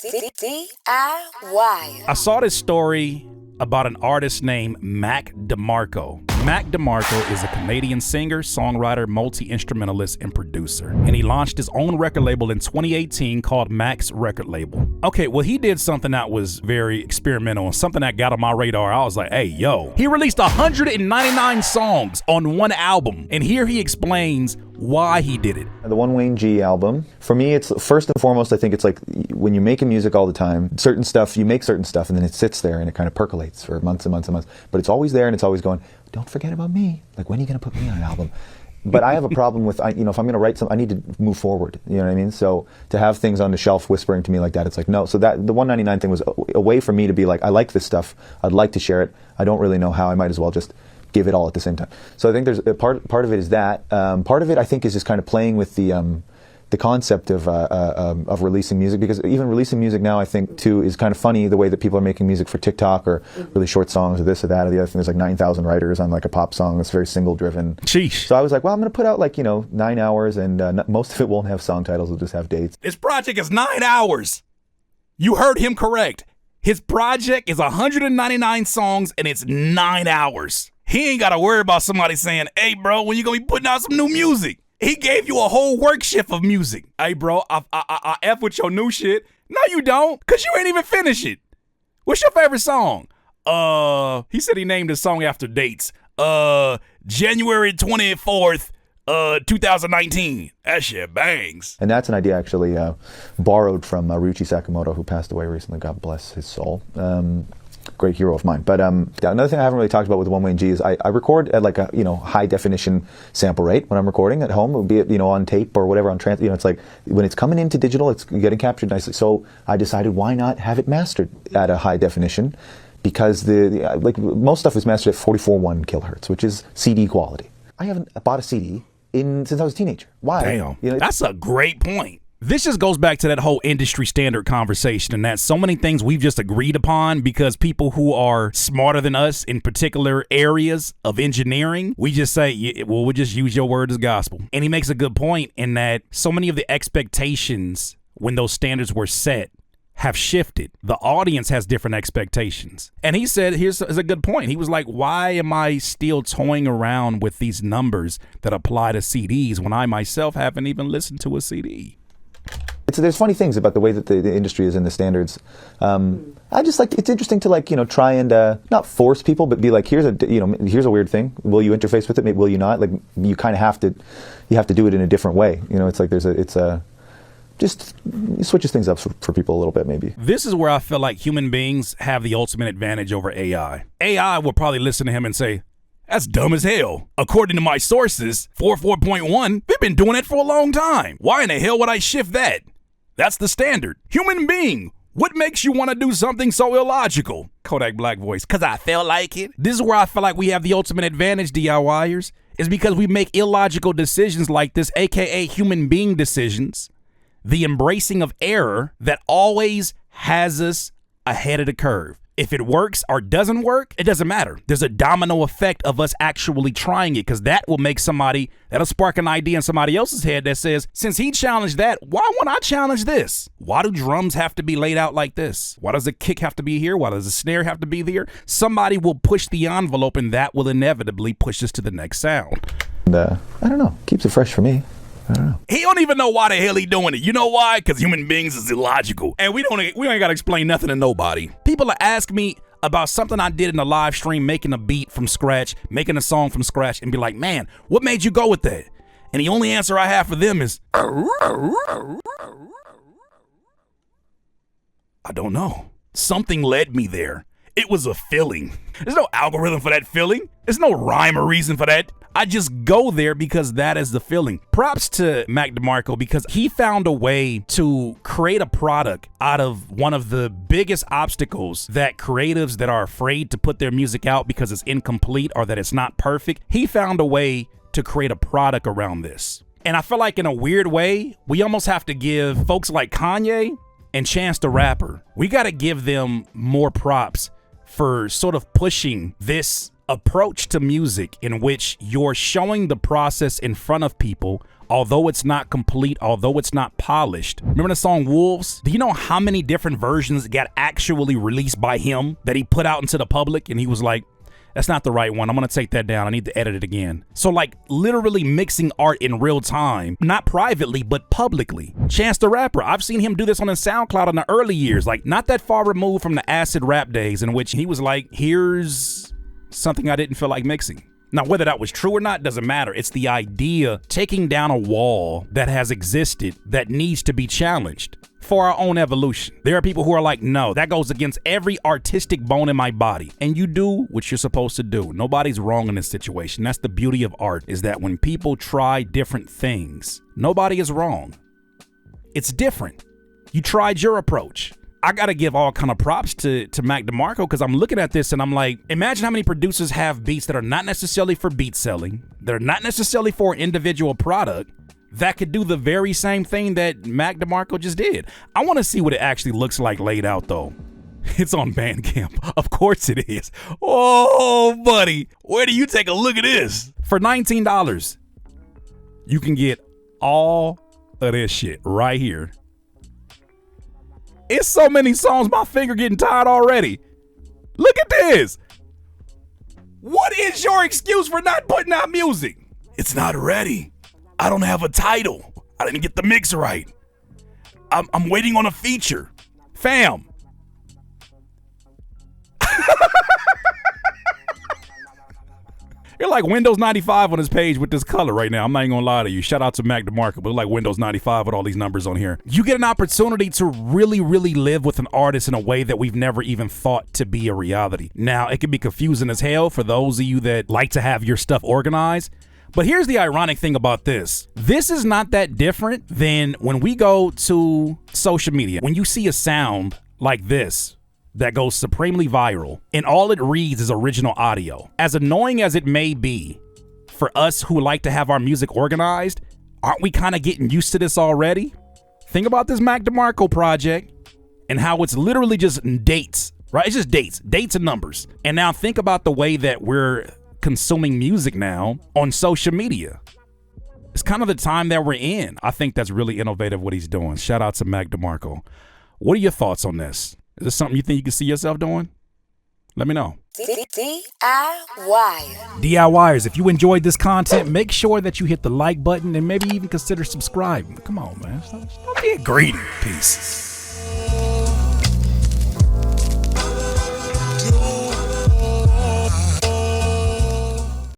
DIY. I saw this story about an artist named Mac DeMarco. Mac DeMarco is a Canadian singer, songwriter, multi-instrumentalist, and producer. And he launched his own record label in 2018 called Mac's Record Label. Okay, well, he did something that was very experimental and something that got on my radar. I was like, hey, yo. He released 199 songs on one album. And here he explains why he did it. The One Wayne G album, for me, it's first and foremost, I think it's like when you're making music all the time, certain stuff, you make certain stuff and then it sits there and it kind of percolates for months and months and months. But it's always there and it's always going, don't forget about me. Like, when are you going to put me on an album? But I have a problem with, if I'm going to write something, I need to move forward. You know what I mean? So to have things on the shelf whispering to me like that, it's like, no. So that the 199 thing was a way for me to be like, I like this stuff. I'd like to share it. I don't really know how. I might as well just give it all at the same time. So I think there's a part of it is that. Part of it, I think, is just kind of playing with the concept of releasing music, because even releasing music now, I think, too, is kind of funny the way that people are making music for TikTok or really short songs or this or that or the other thing. There's like 9,000 writers on like a pop song that's very single-driven. Sheesh. So I was like, well, I'm going to put out like, 9 hours and most of it won't have song titles, it'll just have dates. This project is 9 hours. You heard him correct. His project is 199 songs and it's 9 hours. He ain't got to worry about somebody saying, hey, bro, when you going to be putting out some new music? He gave you a whole work shift of music. Hey, bro, I F with your new shit. No, you don't, because you ain't even finished it. What's your favorite song? He said he named his song after dates. January 24th, 2019. That shit bangs. And that's an idea actually borrowed from Ryuichi Sakamoto, who passed away recently. God bless his soul. Great hero of mine. But another thing I haven't really talked about with One Wayne G is I record at like a high definition sample rate when I'm recording at home, be it on tape or whatever on it's like when it's coming into digital, it's getting captured nicely. So I decided, why not have it mastered at a high definition, because the like most stuff is mastered at 44.1 kilohertz, which is CD quality. I haven't bought a CD since I was a teenager. Why? Damn, that's a great point. This just goes back to that whole industry standard conversation, and that so many things we've just agreed upon because people who are smarter than us in particular areas of engineering, we just say, well, we'll just use your word as gospel. And he makes a good point in that so many of the expectations when those standards were set have shifted. The audience has different expectations. And he said, here's a good point. He was like, why am I still toying around with these numbers that apply to CDs when I myself haven't even listened to a CD? There's funny things about the way that the industry is in the standards. I just like, it's interesting to try and not force people, but be like, here's a weird thing. Will you interface with it? Maybe will you not? Like, you kind of have to do it in a different way. It's like just switches things up for people a little bit, maybe. This is where I feel like human beings have the ultimate advantage over AI. AI will probably listen to him and say, that's dumb as hell. According to my sources, 4.1, they've been doing it for a long time. Why in the hell would I shift that? That's the standard. Human being, what makes you want to do something so illogical? Kodak Black voice, because I felt like it. This is where I feel like we have the ultimate advantage, DIYers, is because we make illogical decisions like this, aka human being decisions, the embracing of error that always has us ahead of the curve. If it works or doesn't work, it doesn't matter. There's a domino effect of us actually trying it, because that'll spark an idea in somebody else's head that says, since he challenged that, why won't I challenge this? Why do drums have to be laid out like this? Why does a kick have to be here? Why does a snare have to be there? Somebody will push the envelope and that will inevitably push us to the next sound. And, I don't know, keeps it fresh for me. I don't know. He don't even know why the hell he doing it. You know why? Because human beings is illogical. And we ain't got to explain nothing to nobody. People will ask me about something I did in the live stream, making a beat from scratch, making a song from scratch, and be like, man, what made you go with that? And the only answer I have for them is, I don't know. Something led me there. It was a feeling. There's no algorithm for that feeling. There's no rhyme or reason for that. I just go there because that is the feeling. Props to Mac DeMarco, because he found a way to create a product out of one of the biggest obstacles that creatives that are afraid to put their music out because it's incomplete or that it's not perfect. He found a way to create a product around this. And I feel like in a weird way, we almost have to give folks like Kanye and Chance the Rapper, we got to give them more props for sort of pushing this approach to music in which you're showing the process in front of people although it's not complete, although it's not polished. Remember the song Wolves? Do you know how many different versions got actually released by him that he put out into the public? And he was like, that's not the right one. I'm going to take that down. I need to edit it again. So like literally mixing art in real time, not privately, but publicly. Chance the Rapper, I've seen him do this on his SoundCloud in the early years, like not that far removed from the acid rap days in which he was like, here's something I didn't feel like mixing. Now, whether that was true or not doesn't matter. It's the idea taking down a wall that has existed that needs to be challenged for our own evolution. There are people who are like, no, that goes against every artistic bone in my body. And you do what you're supposed to do. Nobody's wrong in this situation. That's the beauty of art, is that when people try different things, nobody is wrong. It's different. You tried your approach. I gotta give all kind of props to Mac DeMarco, because I'm looking at this and I'm like, imagine how many producers have beats that are not necessarily for beat selling, they're not necessarily for an individual product, that could do the very same thing that Mac DeMarco just did. I want to see what it actually looks like laid out though. It's on Bandcamp. Of course it is. Oh, buddy, where do you take a look at this? For $19, you can get all of this shit right here. It's so many songs, my finger getting tired already. Look at this. What is your excuse for not putting out music? It's not ready. I don't have a title. I didn't get the mix right. I'm waiting on a feature. Fam. You're like Windows 95 on his page with this color right now. I'm not even gonna lie to you. Shout out to Mac DeMarco, but like Windows 95 with all these numbers on here. You get an opportunity to really, really live with an artist in a way that we've never even thought to be a reality. Now, it can be confusing as hell for those of you that like to have your stuff organized. But here's the ironic thing about this. This is not that different than when we go to social media. When you see a sound like this, that goes supremely viral, and all it reads is original audio. As annoying as it may be for us who like to have our music organized, aren't we kind of getting used to this already? Think about this Mac DeMarco project and how it's literally just dates, right? It's just dates and numbers. And now think about the way that we're consuming music now on social media. It's kind of the time that we're in. I think that's really innovative what he's doing. Shout out to Mac DeMarco. What are your thoughts on this? Is this something you think you can see yourself doing? Let me know. DIY. DIYers, if you enjoyed this content, make sure that you hit the like button and maybe even consider subscribing. Come on, man. Stop being greedy. Peace.